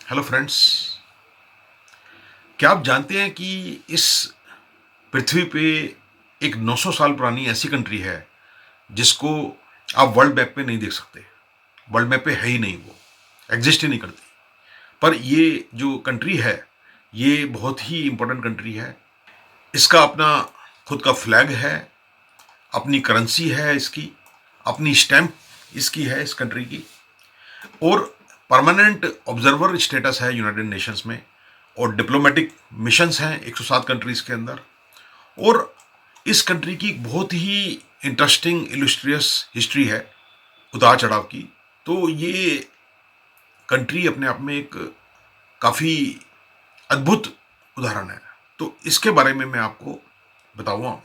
Hello friends. क्या आप जानते हैं कि इस पृथ्वी पे एक 900 साल पुरानी ऐसी कंट्री है जिसको आप वर्ल्ड मैप पे नहीं देख सकते। वर्ल्ड मैप पे है ही नहीं, वो एग्जिस्ट ही नहीं करती। पर ये जो कंट्री है ये बहुत ही इंपॉर्टेंट कंट्री है। इसका अपना खुद का फ्लैग है, अपनी करेंसी है इसकी, अपनी स्टैम्प इसकी है इस कंट्री की, और परमानेंट ऑब्जर्वर स्टेटस है यूनाइटेड नेशंस में, और डिप्लोमेटिक मिशंस हैं 107 कंट्रीज के अंदर। और इस कंट्री की बहुत ही इंटरेस्टिंग इलस्ट्रियस हिस्ट्री है, उतार चढ़ाव की। तो ये कंट्री अपने आप में एक काफ़ी अद्भुत उदाहरण है। तो इसके बारे में मैं आपको बताऊंगा।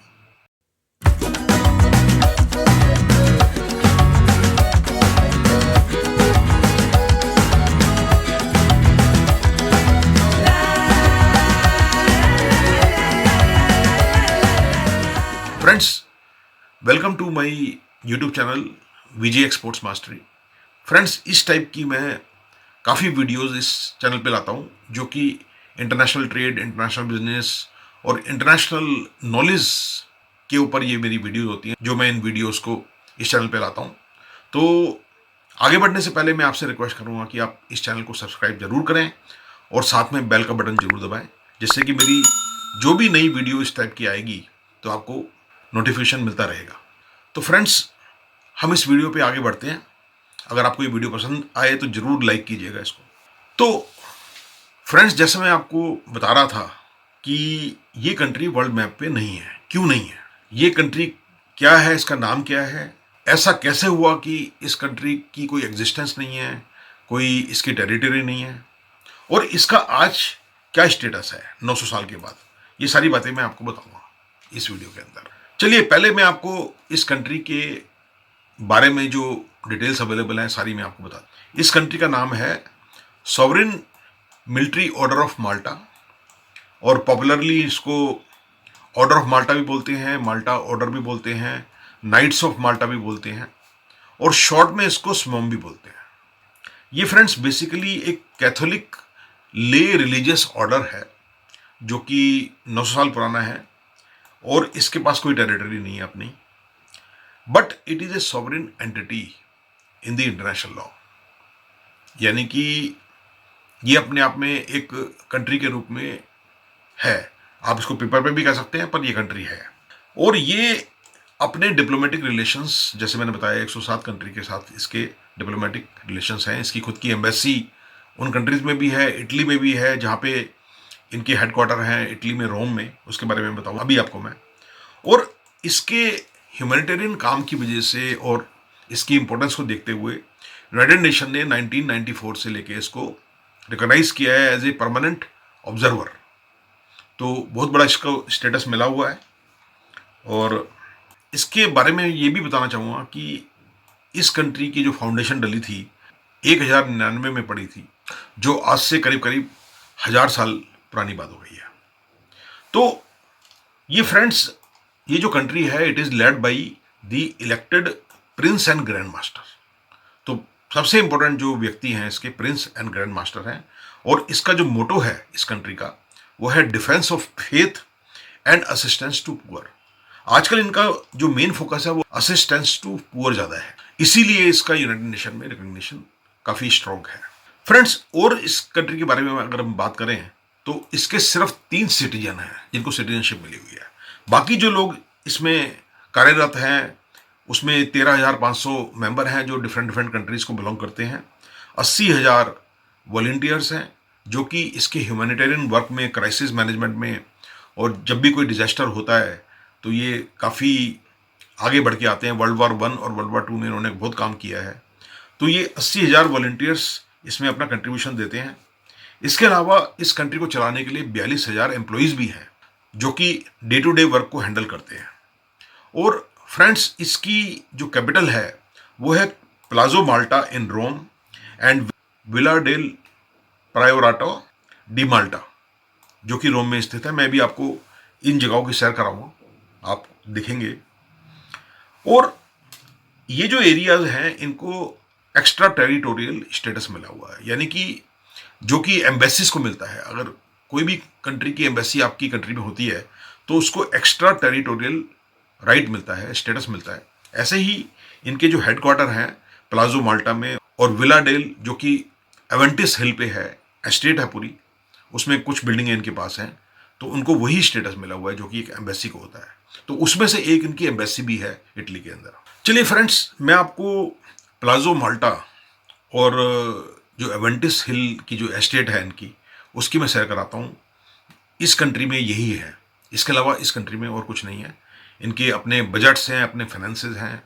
Friends, welcome to my YouTube channel Vijay exports mastery. Friends, इस टाइप की मैं काफ़ी वीडियोस इस चैनल पे लाता हूँ जो कि इंटरनेशनल ट्रेड, इंटरनेशनल बिजनेस और इंटरनेशनल नॉलेज के ऊपर ये मेरी वीडियोस होती हैं, जो मैं इन वीडियोस को इस चैनल पे लाता हूँ। तो आगे बढ़ने से पहले मैं आपसे रिक्वेस्ट करूँगा कि आप इस चैनल को सब्सक्राइब जरूर करें और साथ में बेल का बटन जरूर दबाएं, जिससे कि मेरी जो भी नई वीडियो इस टाइप की आएगी तो आपको नोटिफिकेशन मिलता रहेगा। तो फ्रेंड्स, हम इस वीडियो पे आगे बढ़ते हैं। अगर आपको ये वीडियो पसंद आए तो जरूर लाइक कीजिएगा इसको। तो फ्रेंड्स, जैसे मैं आपको बता रहा था कि ये कंट्री वर्ल्ड मैप पे नहीं है। क्यों नहीं है? ये कंट्री क्या है, इसका नाम क्या है, ऐसा कैसे हुआ कि इस कंट्री की कोई एग्जिस्टेंस नहीं है, कोई इसकी टेरिटरी नहीं है, और इसका आज क्या स्टेटस है 900 साल के बाद, ये सारी बातें मैं आपको बताऊंगा इस वीडियो के अंदर। चलिए, पहले मैं आपको इस कंट्री के बारे में जो डिटेल्स अवेलेबल हैं सारी मैं आपको बता दूं। इस कंट्री का नाम है सॉवरेन मिलिट्री ऑर्डर ऑफ माल्टा, और पॉपुलरली इसको ऑर्डर ऑफ माल्टा भी बोलते हैं, माल्टा ऑर्डर भी बोलते हैं, नाइट्स ऑफ माल्टा भी बोलते हैं, और शॉर्ट में इसको स्मॉम भी बोलते हैं। ये फ्रेंड्स बेसिकली एक कैथोलिक ले रिलीजियस ऑर्डर है जो कि 900 साल पुराना है, और इसके पास कोई टेरिटरी नहीं है अपनी, but it is a sovereign entity in the international law. यानी कि ये अपने आप में एक कंट्री के रूप में है। आप इसको पेपर पे भी कह सकते हैं, पर ये कंट्री है। और ये अपने डिप्लोमेटिक रिलेशंस, जैसे मैंने बताया 107 कंट्री के साथ इसके डिप्लोमेटिक रिलेशंस हैं। इसकी खुद की एम्बेसी उन कंट्रीज में भी है, इटली में भी है, जहाँ पे इनके हेडक्वार्टर हैं, इटली में, रोम में। उसके बारे में बताऊँ अभी आपको मैं। और इसके ह्यूमैनिटेरियन काम की वजह से और इसकी इंपॉर्टेंस को देखते हुए यूनाइटेड नेशन ने 1994 से लेके इसको रिकॉग्नाइज किया है एज ए परमानेंट ऑब्जर्वर। तो बहुत बड़ा इसको स्टेटस मिला हुआ है। और इसके बारे में ये भी बताना चाहूँगा कि इस कंट्री की जो फाउंडेशन डली थी 1099 में पड़ी थी, जो आज से करीब करीब 1000 साल पुरानी बात हो गई है। तो ये फ्रेंड्स, ये जो कंट्री है it is led by the elected Prince and grand master. तो सबसे इंपॉर्टेंट जो व्यक्ति हैं इसके प्रिंस एंड ग्रैंड मास्टर हैं। और इसका जो मोटो है इस कंट्री का वो है defence of faith and assistance to poor. आजकल इनका जो मेन फोकस है वो असिस्टेंस टू पुअर ज्यादा है, इसीलिए इसका यूनाइटेड नेशन में रिकॉग्निशन काफी स्ट्रॉन्ग है। फ्रेंड्स, और इस कंट्री के बारे में अगर हम बात करें तो इसके सिर्फ 3 सिटीजन हैं जिनको सिटीजनशिप मिली हुई है। बाकी जो लोग इसमें कार्यरत हैं उसमें 13,500 मेंबर हैं जो डिफरेंट डिफरेंट कंट्रीज को बिलोंग करते हैं। 80,000 वॉलंटियर्स हैं जो कि इसके ह्यूमैनिटेरियन वर्क में, क्राइसिस मैनेजमेंट में, और जब भी कोई डिजास्टर होता है तो ये काफ़ी आगे बढ़ के आते हैं। वर्ल्ड वार 1 और वर्ल्ड वार 2 में इन्होंने बहुत काम किया है। तो ये 80,000 वॉलंटियर्स इसमें अपना कंट्रीब्यूशन देते हैं। इसके अलावा इस कंट्री को चलाने के लिए 42,000 एम्प्लॉयज़ भी हैं जो कि डे टू डे वर्क को हैंडल करते हैं। और फ्रेंड्स, इसकी जो कैपिटल है वो है Palazzo Malta in Rome and Villa del Priorato di Malta, जो कि रोम में स्थित है। मैं भी आपको इन जगहों की सैर कराऊंगा, आप दिखेंगे। और ये जो एरियाज हैं इनको एक्स्ट्रा टेरिटोरियल स्टेटस मिला हुआ है, यानी कि जो कि एम्बेसीज को मिलता है। अगर कोई भी कंट्री की एम्बेसी आपकी कंट्री में होती है तो उसको एक्स्ट्रा टेरिटोरियल राइट मिलता है, स्टेटस मिलता है। ऐसे ही इनके जो हेडक्वार्टर हैं प्लाजो माल्टा में और विला डेल जो कि एवेंटिस हिल पे है, एस्टेट है पूरी, उसमें कुछ बिल्डिंगें इनके पास हैं, तो उनको वही स्टेटस मिला हुआ है जो कि एक एम्बेसी को होता है। तो उसमें से एक इनकी एम्बेसी भी है इटली के अंदर। चलिए फ्रेंड्स, मैं आपको प्लाजो माल्टा और जो एवेंटिस हिल की जो एस्टेट है इनकी, उसकी मैं सैर कराता हूँ। इस कंट्री में यही है, इसके अलावा इस कंट्री में और कुछ नहीं है। इनके अपने बजट्स हैं, अपने फाइनेंसेस हैं,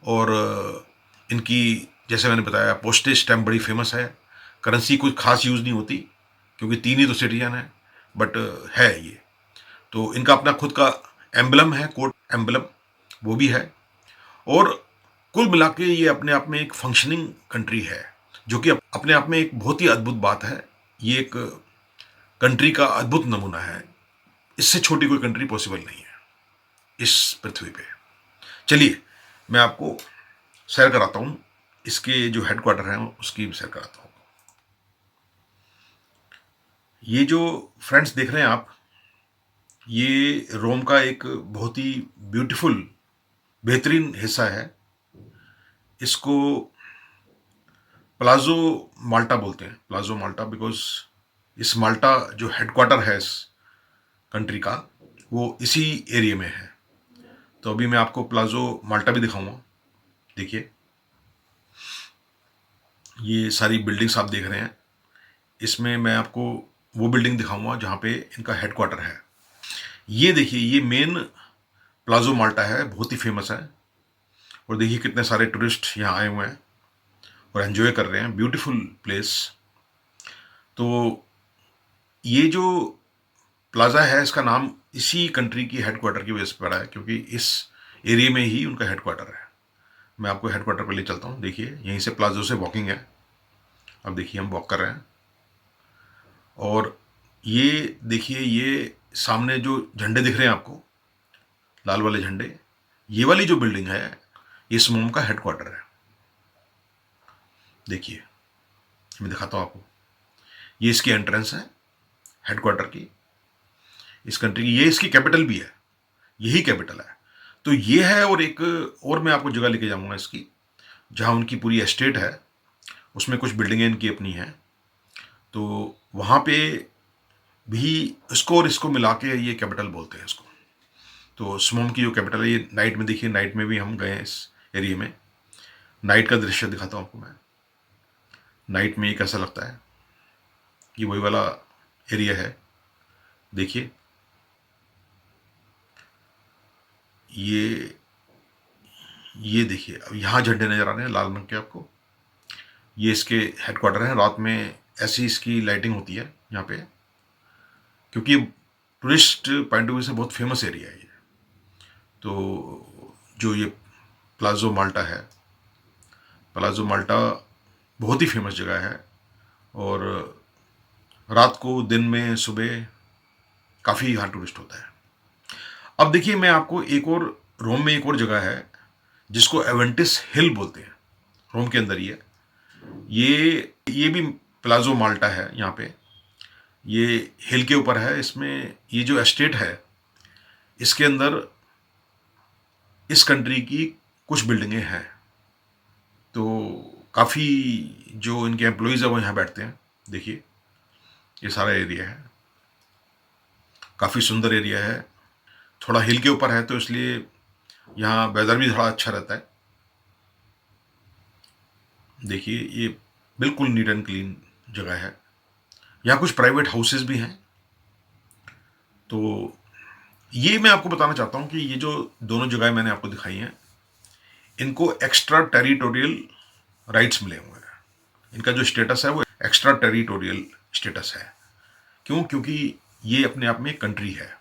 और इनकी जैसे मैंने बताया पोस्टेज स्टैम्प बड़ी फेमस है। करेंसी कुछ खास यूज़ नहीं होती क्योंकि तीन ही तो सिटीजन है, बट है ये। तो इनका अपना खुद का एम्बलम है, कोड एम्बलम, वो भी है। और कुल मिला के ये अपने आप में एक फंक्शनिंग कंट्री है, जो कि अपने आप में एक बहुत ही अद्भुत बात है। ये एक कंट्री का अद्भुत नमूना है। इससे छोटी कोई कंट्री पॉसिबल नहीं है इस पृथ्वी पे। चलिए, मैं आपको सैर कराता हूँ, इसके जो हेडक्वार्टर हैं उसकी भी सैर कराता हूँ। ये जो फ्रेंड्स देख रहे हैं आप, ये रोम का एक बहुत ही ब्यूटीफुल, बेहतरीन हिस्सा है। इसको प्लाजो माल्टा बोलते हैं, प्लाजो माल्टा, बिकॉज इस माल्टा जो हेडक्वार्टर है इस कंट्री का, वो इसी एरिया में है। तो अभी मैं आपको प्लाजो माल्टा भी दिखाऊंगा। देखिए, ये सारी बिल्डिंग्स आप देख रहे हैं, इसमें मैं आपको वो बिल्डिंग दिखाऊंगा जहाँ पे इनका हेडक्वार्टर है। ये देखिए, ये मेन प्लाजो माल्टा है, बहुत ही फेमस है। और देखिए कितने सारे टूरिस्ट यहाँ आए हुए हैं और एंजॉय कर रहे हैं, ब्यूटीफुल प्लेस। तो ये जो प्लाजा है, इसका नाम इसी कंट्री की हेडक्वार्टर की वजह से पड़ा है, क्योंकि इस एरिया में ही उनका हेडक्वार्टर है। मैं आपको हेडक्वार्टर पर ले चलता हूँ। देखिए, यहीं से प्लाजो से वॉकिंग है। अब देखिए, हम वॉक कर रहे हैं। और ये देखिए, ये सामने जो झंडे दिख रहे हैं आपको, लाल वाले झंडे, ये वाली जो बिल्डिंग है, ये स्मोम का हेडक्वार्टर है। देखिए, मैं दिखाता हूँ आपको। ये इसकी एंट्रेंस है हेडक्वार्टर की, इस कंट्री की। ये इसकी कैपिटल भी है, यही कैपिटल है। तो ये है। और एक और मैं आपको जगह लेके जाऊंगा इसकी, जहाँ उनकी पूरी एस्टेट है, उसमें कुछ बिल्डिंगें इनकी अपनी हैं। तो वहाँ पे भी इसको और इसको मिला के ये कैपिटल बोलते हैं इसको। तो स्मोम की जो कैपिटल है, ये नाइट में देखिए, नाइट में भी हम गए हैं इस एरिया में। नाइट का दृश्य दिखाता हूँ आपको मैं। नाइट में ये कैसा लगता है, ये वही वाला एरिया है। देखिए, ये देखिए, अब यहाँ झंडे नजर आ रहे हैं लाल रंग के आपको। ये इसके हेडक्वार्टर हैं। रात में ऐसी इसकी लाइटिंग होती है यहाँ पे, क्योंकि टूरिस्ट पॉइंट ऑफ व्यू से बहुत फेमस एरिया है ये। तो जो ये प्लाजो माल्टा है, प्लाजो माल्टा बहुत ही फेमस जगह है। और रात को, दिन में, सुबह काफ़ी यहाँ टूरिस्ट होता है। अब देखिए, मैं आपको एक और, रोम में एक और जगह है जिसको एवेंटिस हिल बोलते हैं, रोम के अंदर ही है। ये भी प्लाजो माल्टा है। यहाँ पे ये हिल के ऊपर है। इसमें ये जो एस्टेट है, इसके अंदर इस कंट्री की कुछ बिल्डिंगें हैं। तो काफ़ी जो इनके एम्प्लॉयज़ है वो यहाँ बैठते हैं। देखिए, ये सारा एरिया है, काफ़ी सुंदर एरिया है। थोड़ा हिल के ऊपर है तो इसलिए यहाँ वेदर भी थोड़ा अच्छा रहता है। देखिए, ये बिल्कुल नीट एंड क्लीन जगह है। यहाँ कुछ प्राइवेट हाउसेस भी हैं। तो ये मैं आपको बताना चाहता हूँ कि ये जो दोनों जगह मैंने आपको दिखाई हैं, इनको एक्स्ट्रा टेरिटोरियल राइट्स मिले हुए हैं। इनका जो स्टेटस है वो एक्स्ट्रा टेरिटोरियल स्टेटस है। क्यों? क्योंकि ये अपने आप में एक कंट्री है,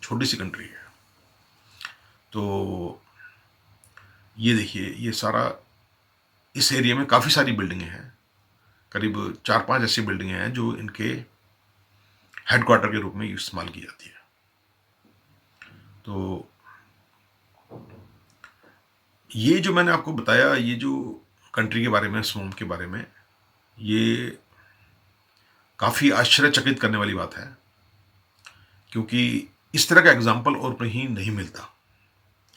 छोटी सी कंट्री है। तो ये देखिए, ये सारा इस एरिया में काफ़ी सारी बिल्डिंगें हैं, करीब 4-5 ऐसी बिल्डिंगें हैं जो इनके हेडक्वार्टर के रूप में इस्तेमाल की जाती है। तो ये जो मैंने आपको बताया, ये जो कंट्री के बारे में, स्मोम के बारे में, ये काफ़ी आश्चर्यचकित करने वाली बात है, क्योंकि इस तरह का एग्जाम्पल और कहीं नहीं मिलता,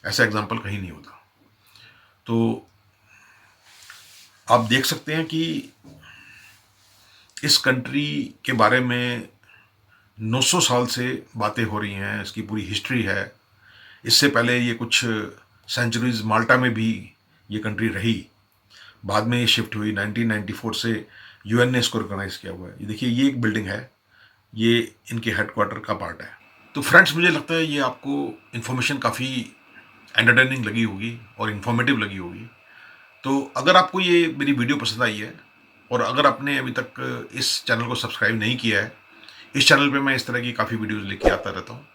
ऐसा एग्जाम्पल कहीं नहीं होता। तो आप देख सकते हैं कि इस कंट्री के बारे में 900 साल से बातें हो रही हैं, इसकी पूरी हिस्ट्री है। इससे पहले ये कुछ सेंचुरीज माल्टा में भी ये कंट्री रही, बाद में ये शिफ्ट हुई। 1994 से यूएन ने इसको रिकॉग्नाइज किया हुआ है। ये देखिए, ये एक बिल्डिंग है, ये इनके हेडक्वार्टर का पार्ट है। तो फ्रेंड्स, मुझे लगता है ये आपको इन्फॉर्मेशन काफ़ी एंटरटेनिंग लगी होगी और इन्फॉर्मेटिव लगी होगी। तो अगर आपको ये मेरी वीडियो पसंद आई है और अगर आपने अभी तक इस चैनल को सब्सक्राइब नहीं किया है, इस चैनल पे मैं इस तरह की काफ़ी वीडियोज़ लेके आता रहता हूँ,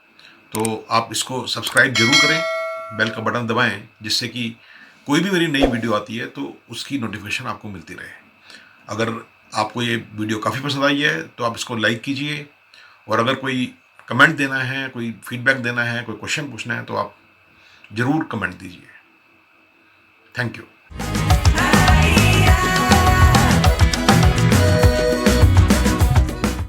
तो आप इसको सब्सक्राइब जरूर करें, बेल का बटन दबाएं, जिससे कि कोई भी मेरी नई वीडियो आती है तो उसकी नोटिफिकेशन आपको मिलती रहे। अगर आपको ये वीडियो काफ़ी पसंद आई है तो आप इसको लाइक कीजिए, और अगर कोई कमेंट देना है, कोई फीडबैक देना है, कोई क्वेश्चन पूछना है तो आप ज़रूर कमेंट दीजिए। Thank you.